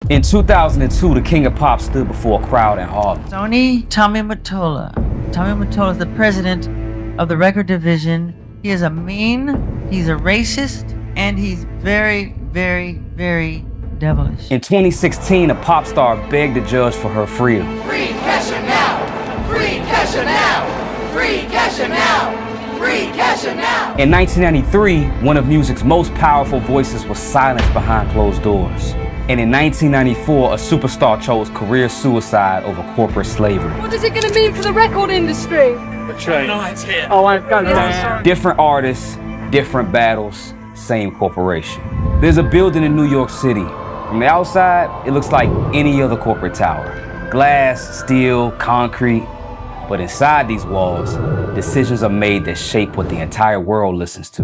In 2002, the King of Pop stood before a crowd in Harlem. Sony, Tommy Mottola. Tommy Mottola is the president of the record division. He is a mean, he's a racist, and he's very, very, very devilish. In 2016, a pop star begged the judge for her freedom. Free Kesha now! Free Kesha now! Free Kesha now! Free Kesha now! In 1993, one of music's most powerful voices was silenced behind closed doors. And in 1994, a superstar chose career suicide over corporate slavery. What is it going to mean for the record industry? Oh, I've got that. Different artists, different battles, same corporation. There's a building in New York City. From the outside, it looks like any other corporate tower. Glass, steel, concrete. But inside these walls, decisions are made that shape what the entire world listens to.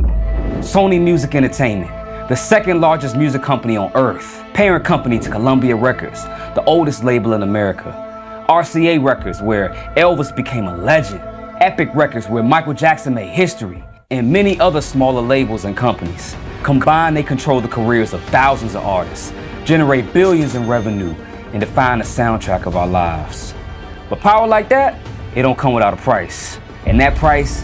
Sony Music Entertainment, the second largest music company on earth, parent company to Columbia Records, the oldest label in America, RCA Records, where Elvis became a legend, Epic Records, where Michael Jackson made history, and many other smaller labels and companies. Combined, they control the careers of thousands of artists, generate billions in revenue, and define the soundtrack of our lives. But power like that, it don't come without a price. And that price,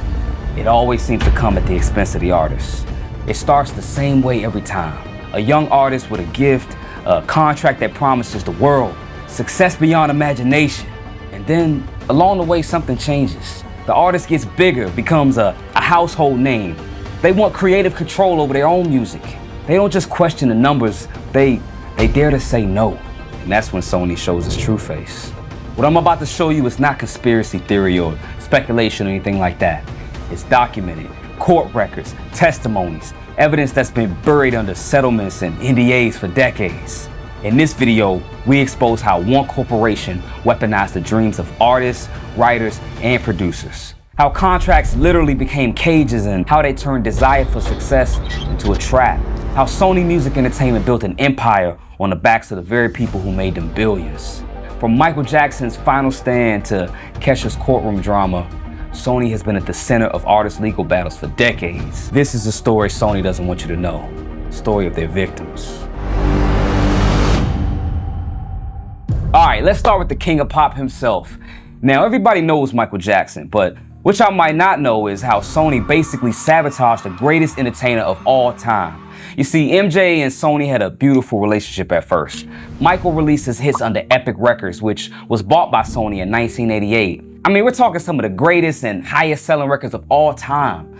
it always seems to come at the expense of the artist. It starts the same way every time. A young artist with a gift, a contract that promises the world, success beyond imagination. And then along the way, something changes. The artist gets bigger, becomes a household name. They want creative control over their own music. They don't just question the numbers, they dare to say no. And that's when Sony shows its true face. What I'm about to show you is not conspiracy theory or speculation or anything like that. It's documented. Court records, testimonies, evidence that's been buried under settlements and NDAs for decades. In this video, we expose how one corporation weaponized the dreams of artists, writers, and producers. How contracts literally became cages and how they turned desire for success into a trap. How Sony Music Entertainment built an empire on the backs of the very people who made them billions. From Michael Jackson's final stand to Kesha's courtroom drama, Sony has been at the center of artists' legal battles for decades. This is a story Sony doesn't want you to know. The story of their victims. All right, let's start with the King of Pop himself. Now, everybody knows Michael Jackson, but what y'all might not know is how Sony basically sabotaged the greatest entertainer of all time. You see, MJ and Sony had a beautiful relationship at first. Michael released his hits under Epic Records, which was bought by Sony in 1988. I mean, we're talking some of the greatest and highest selling records of all time.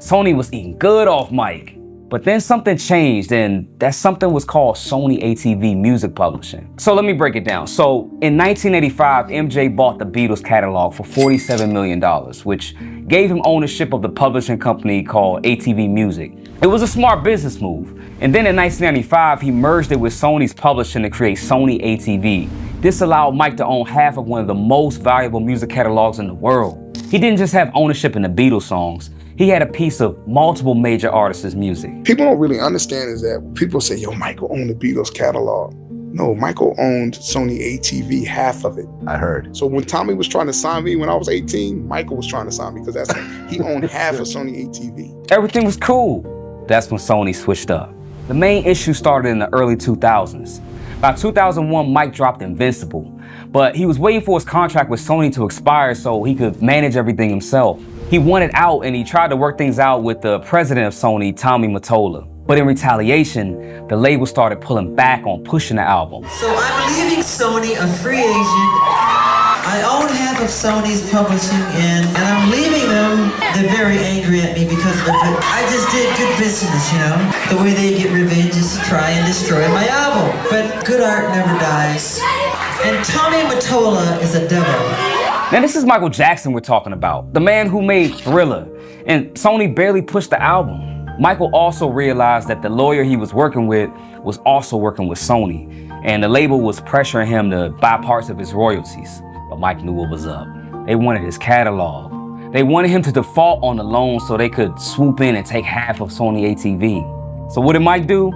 Sony was eating good off Mike. But then something changed, and that something was called Sony ATV Music Publishing. So let me break it down. So in 1985, MJ bought the Beatles catalog for $47 million, which gave him ownership of the publishing company called ATV Music. It was a smart business move. And then in 1995, he merged it with Sony's publishing to create Sony ATV. This allowed Mike to own half of one of the most valuable music catalogs in the world. He didn't just have ownership in the Beatles songs. He had a piece of multiple major artists' music. People don't really understand is that people say, yo, Michael owned the Beatles catalog. No, Michael owned Sony ATV, half of it. I heard. So when Tommy was trying to sign me when I was 18, Michael was trying to sign me because he owned half of Sony ATV. Everything was cool. That's when Sony switched up. The main issue started in the early 2000s. By 2001, Mike dropped Invincible, but he was waiting for his contract with Sony to expire so he could manage everything himself. He wanted out and he tried to work things out with the president of Sony, Tommy Mottola. But in retaliation, the label started pulling back on pushing the album. So I'm leaving Sony a free agent. I own half of Sony's publishing and I'm leaving them. They're very angry at me because I just did good business, you know? The way they get revenge is to try and destroy my album. But good art never dies. And Tommy Mottola is a devil. Now this is Michael Jackson we're talking about, the man who made Thriller, and Sony barely pushed the album. Michael also realized that the lawyer he was working with was also working with Sony, and the label was pressuring him to buy parts of his royalties. But Mike knew what was up. They wanted his catalog. They wanted him to default on the loan so they could swoop in and take half of Sony ATV. So what did Mike do?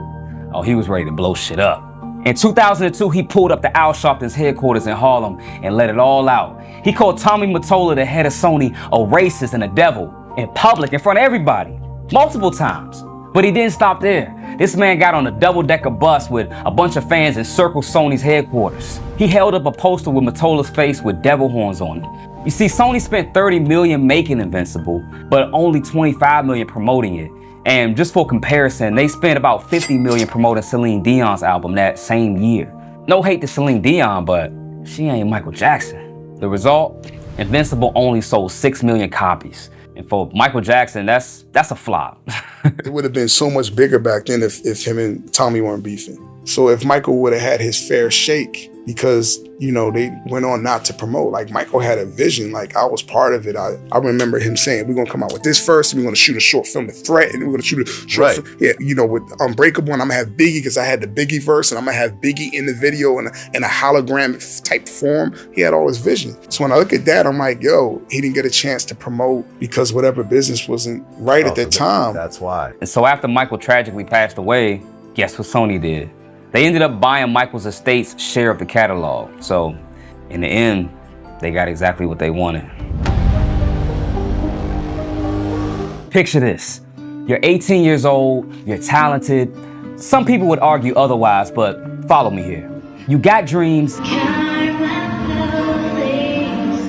Oh, he was ready to blow shit up. In 2002, he pulled up to Al Sharpton's headquarters in Harlem and let it all out. He called Tommy Mottola, the head of Sony, a racist and a devil in public in front of everybody, multiple times. But he didn't stop there. This man got on a double-decker bus with a bunch of fans and circled Sony's headquarters. He held up a poster with Mottola's face with devil horns on it. You see, Sony spent $30 million making Invincible, but only $25 million promoting it. And just for comparison, they spent about $50 million promoting Celine Dion's album that same year. No hate to Celine Dion, but she ain't Michael Jackson. The result? Invincible only sold 6 million copies. And for Michael Jackson, that's a flop. It would have been so much bigger back then if him and Tommy weren't beefing. So if Michael would have had his fair shake, because, you know, they went on not to promote. Like, Michael had a vision. Like, I was part of it. I remember him saying, we're going to come out with this first, and we're going to shoot a short film, The Threat, and we're going to shoot a short film. Yeah, you know, with Unbreakable, and I'm going to have Biggie, because I had the Biggie verse, and I'm going to have Biggie in the video in a hologram type form. He had all his vision. So when I look at that, I'm like, yo, he didn't get a chance to promote because whatever business wasn't right at that time. That's why. And so after Michael tragically passed away, guess what Sony did? They ended up buying Michael's estate's share of the catalog. So in the end, they got exactly what they wanted. Picture this. You're 18 years old, you're talented. Some people would argue otherwise, but follow me here. You got dreams,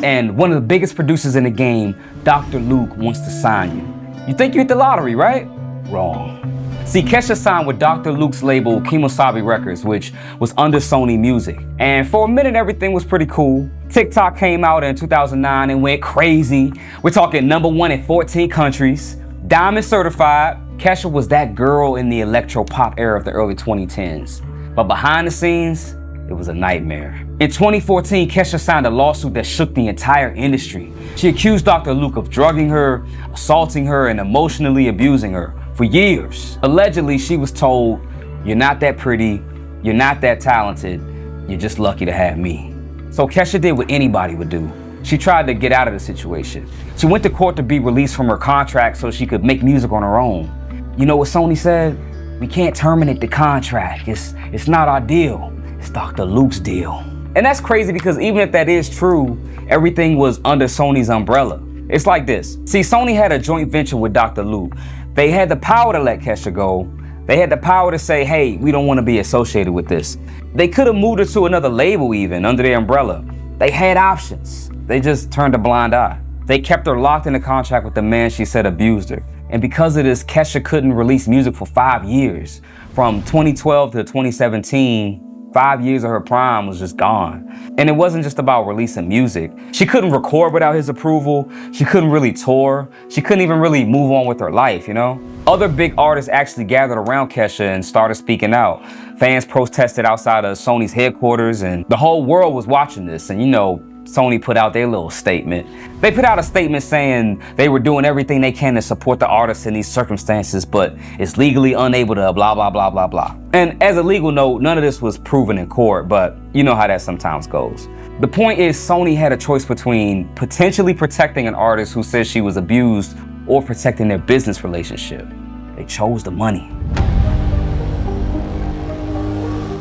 and one of the biggest producers in the game, Dr. Luke, wants to sign you. You think you hit the lottery, right? Wrong. See, Kesha signed with Dr. Luke's label, Kemosabe Records, which was under Sony Music. And for a minute, everything was pretty cool. TikTok came out in 2009 and went crazy. We're talking #1 in 14 countries. Diamond certified. Kesha was that girl in the electro pop era of the early 2010s. But behind the scenes, it was a nightmare. In 2014, Kesha signed a lawsuit that shook the entire industry. She accused Dr. Luke of drugging her, assaulting her, and emotionally abusing her for years. Allegedly, she was told, "You're not that pretty, you're not that talented, you're just lucky to have me." So Kesha did what anybody would do. She tried to get out of the situation. She went to court to be released from her contract so she could make music on her own. You know what Sony said? "We can't terminate the contract. It's not our deal. It's Dr. Luke's deal." And that's crazy because even if that is true, everything was under Sony's umbrella. It's like this. See, Sony had a joint venture with Dr. Luke. They had the power to let Kesha go. They had the power to say, hey, we don't want to be associated with this. They could have moved her to another label even under their umbrella. They had options. They just turned a blind eye. They kept her locked in a contract with the man she said abused her. And because of this, Kesha couldn't release music for 5 years. From 2012 to 2017, 5 years of her prime was just gone. And it wasn't just about releasing music. She couldn't record without his approval. She couldn't really tour. She couldn't even really move on with her life, you know? Other big artists actually gathered around Kesha and started speaking out. Fans protested outside of Sony's headquarters, and the whole world was watching this. And you know, Sony put out their little statement. They put out a statement saying they were doing everything they can to support the artists in these circumstances, but is legally unable to blah, blah, blah, blah, blah. And as a legal note, none of this was proven in court, but you know how that sometimes goes. The point is, Sony had a choice between potentially protecting an artist who says she was abused or protecting their business relationship. They chose the money.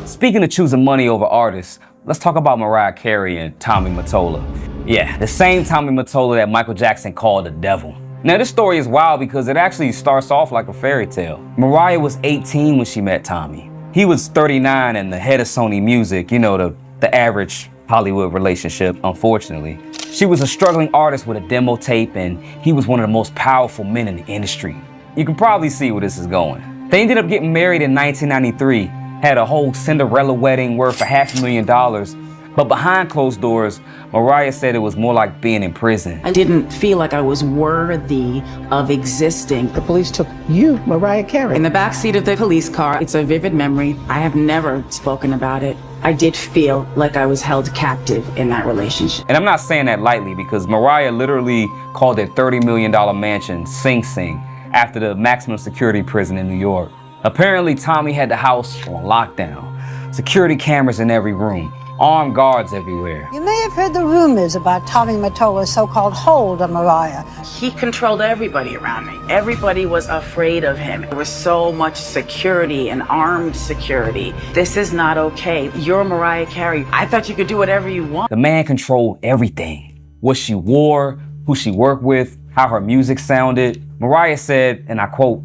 Speaking of choosing money over artists, let's talk about Mariah Carey and Tommy Mottola. Yeah, the same Tommy Mottola that Michael Jackson called the devil. Now this story is wild because it actually starts off like a fairy tale. Mariah was 18 when she met Tommy. He was 39 and the head of Sony Music, you know, the average Hollywood relationship, unfortunately. She was a struggling artist with a demo tape, and he was one of the most powerful men in the industry. You can probably see where this is going. They ended up getting married in 1993, had a whole Cinderella wedding worth $500,000, but behind closed doors, Mariah said it was more like being in prison. I didn't feel like I was worthy of existing. The police took you, Mariah Carey. In the backseat of the police car, it's a vivid memory. I have never spoken about it. I did feel like I was held captive in that relationship. And I'm not saying that lightly because Mariah literally called their $30 million mansion Sing Sing after the maximum security prison in New York. Apparently, Tommy had the house on lockdown. Security cameras in every room, armed guards everywhere. You may have heard the rumors about Tommy Mottola's so-called hold on Mariah. He controlled everybody around me. Everybody was afraid of him. There was so much security and armed security. This is not okay. You're Mariah Carey. I thought you could do whatever you want. The man controlled everything. What she wore, who she worked with, how her music sounded. Mariah said, and I quote,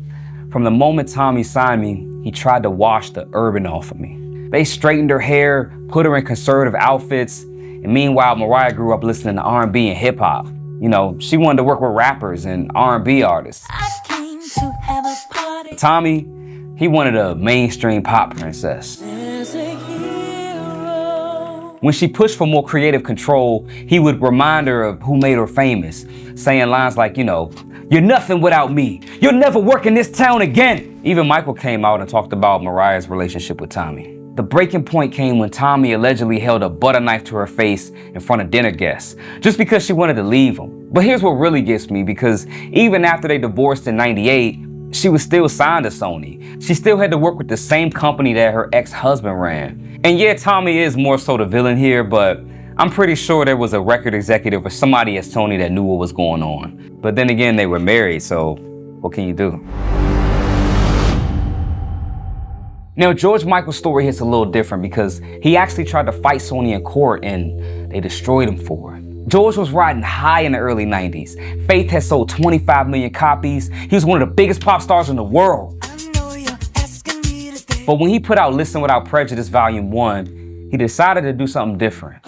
From the moment Tommy signed me, he tried to wash the urban off of me. They straightened her hair, put her in conservative outfits, and meanwhile, Mariah grew up listening to R&B and hip hop. You know, she wanted to work with rappers and R&B artists. Tommy, he wanted a mainstream pop princess. When she pushed for more creative control, he would remind her of who made her famous, saying lines like, you know, "You're nothing without me. You'll never work in this town again." Even Michael came out and talked about Mariah's relationship with Tommy. The breaking point came when Tommy allegedly held a butter knife to her face in front of dinner guests, just because she wanted to leave him. But here's what really gets me, because even after they divorced in '98, she was still signed to Sony. She still had to work with the same company that her ex-husband ran. And yeah, Tommy is more so the villain here, but I'm pretty sure there was a record executive or somebody at Sony that knew what was going on. But then again, they were married, so what can you do? Now, George Michael's story hits a little different because he actually tried to fight Sony in court and they destroyed him for it. George was riding high in the early 90s. Faith had sold 25 million copies. He was one of the biggest pop stars in the world. But when he put out Listen Without Prejudice Volume 1, he decided to do something different.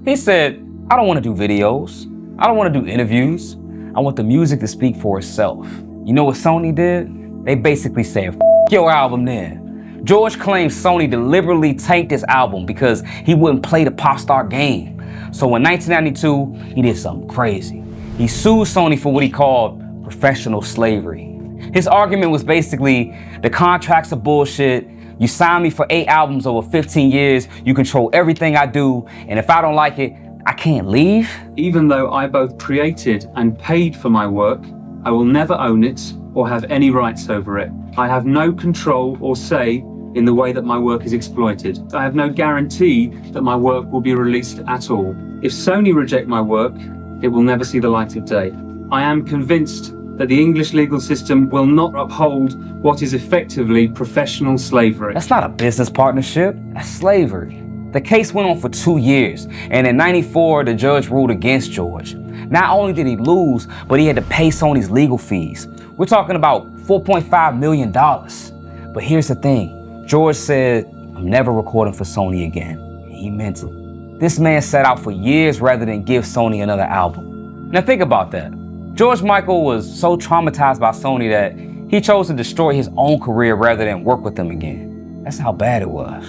He said, "I don't want to do videos. I don't want to do interviews. I want the music to speak for itself." You know what Sony did? They basically said, "F your album then." George claims Sony deliberately tanked his album because he wouldn't play the pop star game. So in 1992, he did something crazy. He sued Sony for what he called professional slavery. His argument was basically, the contracts are bullshit. You signed me for 8 albums over 15 years. You control everything I do. And if I don't like it, I can't leave. Even though I both created and paid for my work, I will never own it or have any rights over it. I have no control or say in the way that my work is exploited. I have no guarantee that my work will be released at all. If Sony reject my work, it will never see the light of day. I am convinced that the English legal system will not uphold what is effectively professional slavery. That's not a business partnership, that's slavery. The case went on for 2 years, and in '94, the judge ruled against George. Not only did he lose, but he had to pay Sony's legal fees. We're talking about $4.5 million. But here's the thing, George said, "I'm never recording for Sony again." And he meant it. This man set out for years rather than give Sony another album. Now think about that. George Michael was so traumatized by Sony that he chose to destroy his own career rather than work with them again. That's how bad it was.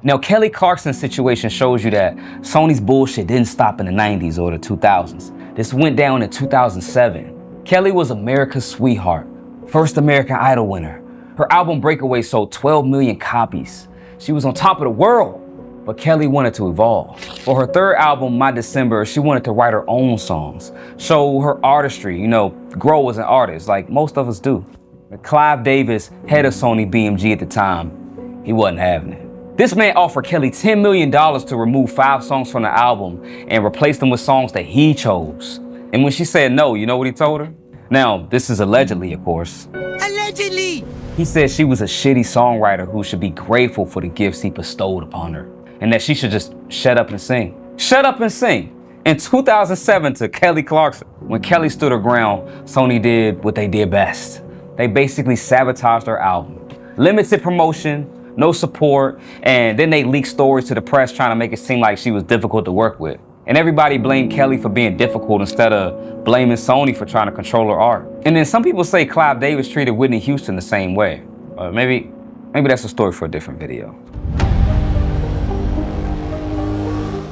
Now, Kelly Clarkson's situation shows you that Sony's bullshit didn't stop in the 90s or the 2000s. This went down in 2007. Kelly was America's sweetheart, first American Idol winner. Her album Breakaway sold 12 million copies. She was on top of the world. But Kelly wanted to evolve. For her third album, My December, she wanted to write her own songs, show her artistry, you know, grow as an artist like most of us do. But Clive Davis, head of Sony BMG at the time, he wasn't having it. This man offered Kelly $10 million to remove 5 songs from the album and replace them with songs that he chose. And when she said no, you know what he told her? Now, this is allegedly, of course. Allegedly! He said she was a shitty songwriter who should be grateful for the gifts he bestowed upon her, and that she should just shut up and sing. Shut up and sing. In 2007 to Kelly Clarkson, when Kelly stood her ground, Sony did what they did best. They basically sabotaged her album. Limited promotion, no support, and then they leaked stories to the press trying to make it seem like she was difficult to work with. And everybody blamed Kelly for being difficult instead of blaming Sony for trying to control her art. And then some people say Clive Davis treated Whitney Houston the same way. Maybe that's a story for a different video.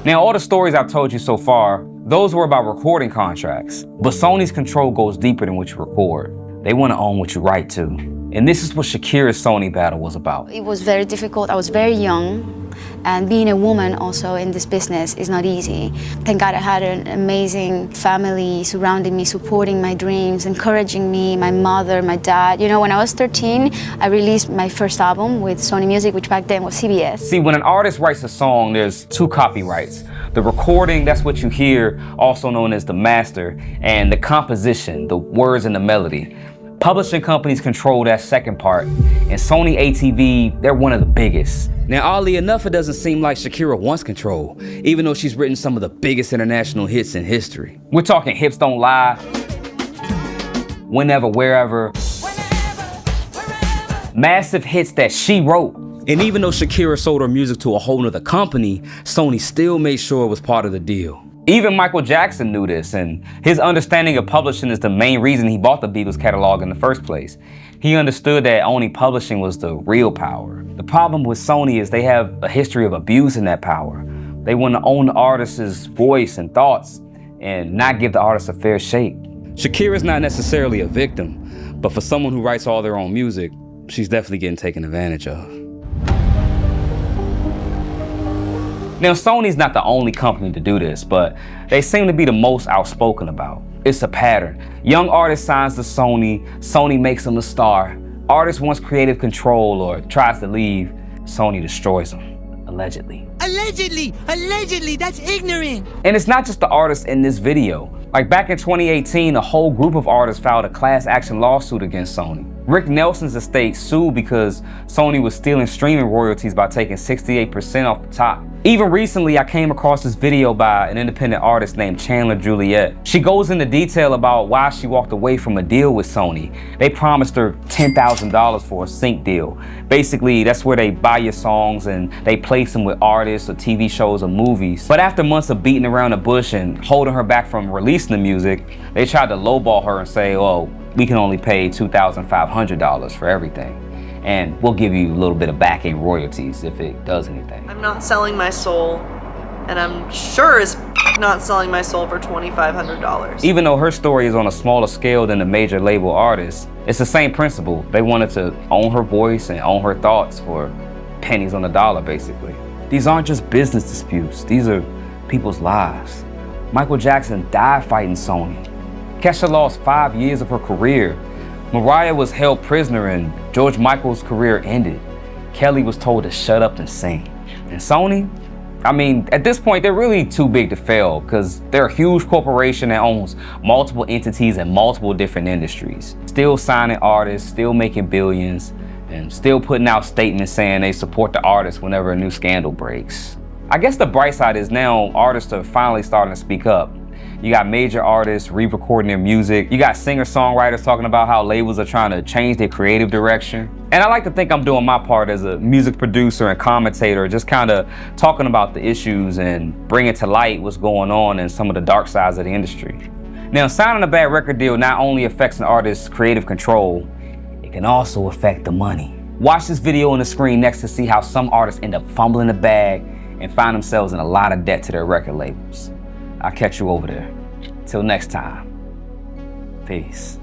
Now, all the stories I've told you so far, those were about recording contracts. But Sony's control goes deeper than what you record. They want to own what you write to. And this is what Shakira's Sony battle was about. It was very difficult. I was very young, and being a woman also in this business is not easy. Thank God I had an amazing family surrounding me, supporting my dreams, encouraging me, my mother, my dad. You know, when I was 13, I released my first album with Sony Music, which back then was CBS. See, when an artist writes a song, there's 2 copyrights. The recording, that's what you hear, also known as the master, and the composition, the words and the melody. Publishing companies control that second part, and Sony ATV, they're one of the biggest. Now, oddly enough, it doesn't seem like Shakira wants control, even though she's written some of the biggest international hits in history. We're talking Hips Don't Lie, Whenever, Wherever, massive hits that she wrote. And even though Shakira sold her music to a whole nother company, Sony still made sure it was part of the deal. Even Michael Jackson knew this, and his understanding of publishing is the main reason he bought the Beatles catalog in the first place. He understood that owning publishing was the real power. The problem with Sony is they have a history of abusing that power. They want to own the artist's voice and thoughts and not give the artist a fair shake. Shakira's not necessarily a victim, but for someone who writes all their own music, she's definitely getting taken advantage of. Now, Sony's not the only company to do this, but they seem to be the most outspoken about. It's a pattern. Young artist signs to Sony, Sony makes them a star. Artist wants creative control or tries to leave, Sony destroys them, allegedly. Allegedly, that's ignorant. And it's not just the artists in this video. Like back in 2018, a whole group of artists filed a class action lawsuit against Sony. Rick Nelson's estate sued because Sony was stealing streaming royalties by taking 68% off the top. Even recently, I came across this video by an independent artist named Chandler Juliet. She goes into detail about why she walked away from a deal with Sony. They promised her $10,000 for a sync deal. Basically, that's where they buy your songs and they place them with artists or TV shows or movies. But after months of beating around the bush and holding her back from releasing the music, they tried to lowball her and say, oh, we can only pay $2,500 for everything. And we'll give you a little bit of back-end royalties if it does anything. I'm not selling my soul, and I'm sure as not selling my soul for $2,500. Even though her story is on a smaller scale than the major label artists, it's the same principle. They wanted to own her voice and own her thoughts for pennies on the dollar, basically. These aren't just business disputes. These are people's lives. Michael Jackson died fighting Sony. Kesha lost 5 years of her career. Mariah was held prisoner and George Michael's career ended. Kelly was told to shut up and sing. And Sony, I mean, at this point, they're really too big to fail because they're a huge corporation that owns multiple entities in multiple different industries. Still signing artists, still making billions, and still putting out statements saying they support the artist whenever a new scandal breaks. I guess the bright side is now artists are finally starting to speak up. You got major artists re-recording their music. You got singer-songwriters talking about how labels are trying to change their creative direction. And I like to think I'm doing my part as a music producer and commentator, just kind of talking about the issues and bringing to light what's going on in some of the dark sides of the industry. Now, signing a bad record deal not only affects an artist's creative control, it can also affect the money. Watch this video on the screen next to see how some artists end up fumbling the bag and find themselves in a lot of debt to their record labels. I'll catch you over there. Till next time, peace.